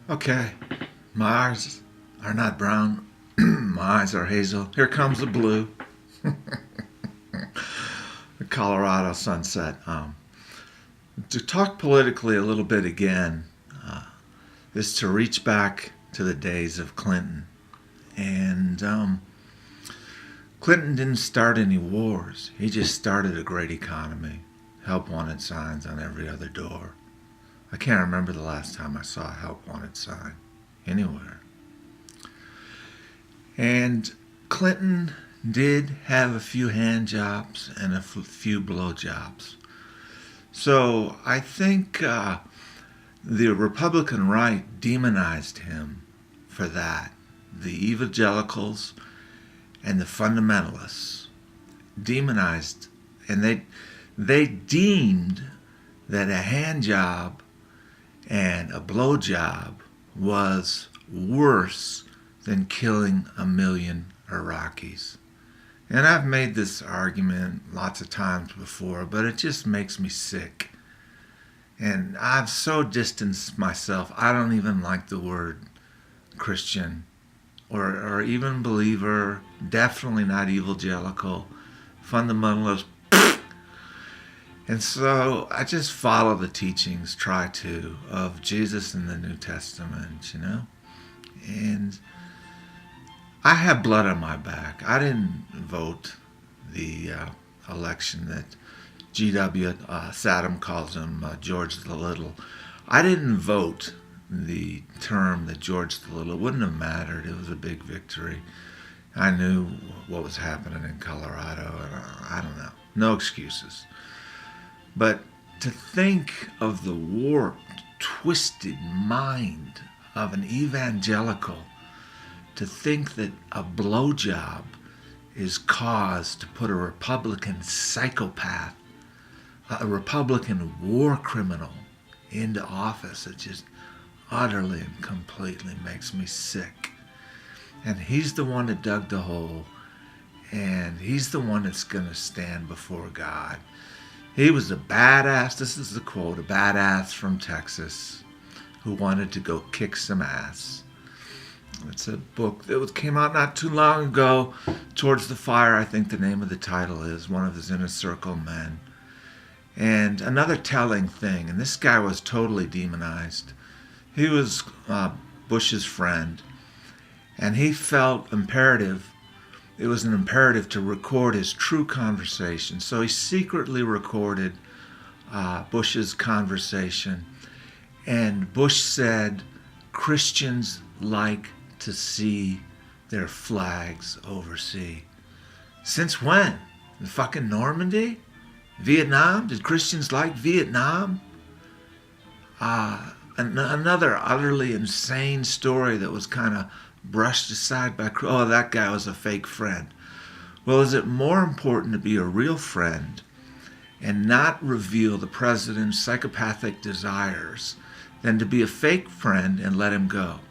Okay, my eyes are not brown. My eyes are hazel. Here comes the blue. The Colorado sunset. To talk politically a little bit again is to reach back to the days of Clinton. And Clinton didn't start any wars. He just started a great economy. Help wanted signs on every other door. I can't remember the last time I saw a help wanted sign anywhere. And Clinton did have a few hand jobs and a few blow jobs. So I think the Republican right demonized him for that. The evangelicals and the fundamentalists demonized, and they deemed that a hand job and a blow job was worse than killing 1 million Iraqis. And I've made this argument lots of times before, but it just makes me sick. And I've so distanced myself, I don't even like the word Christian or even believer, definitely not evangelical, fundamentalist. And so I just follow the teachings, try to, of Jesus in the New Testament, And I have blood on my back. I didn't vote the election that G.W. Saddam calls him, George the Little. I didn't vote the term that George the Little. It wouldn't have mattered. It was a big victory. I knew what was happening in Colorado, and I don't know. No excuses. But to think of the warped, twisted mind of an evangelical, to think that a blowjob is cause to put a Republican psychopath, a Republican war criminal into office, it just utterly and completely makes me sick. And he's the one that dug the hole, and he's the one that's going to stand before God. He was a badass, this is the quote, a badass from Texas who wanted to go kick some ass. It's a book that came out not too long ago, Towards the Fire, I think the name of the title is, one of his inner circle men. And another telling thing, and this guy was totally demonized. He was Bush's friend, and he felt it was an imperative to record his true conversation. So he secretly recorded Bush's conversation. And Bush said, Christians like to see their flags overseas. Since when? In fucking Normandy? Vietnam? Did Christians like Vietnam? Another utterly insane story that was kind of brushed aside by, that guy was a fake friend. Well, is it more important to be a real friend and not reveal the president's psychopathic desires than to be a fake friend and let him go?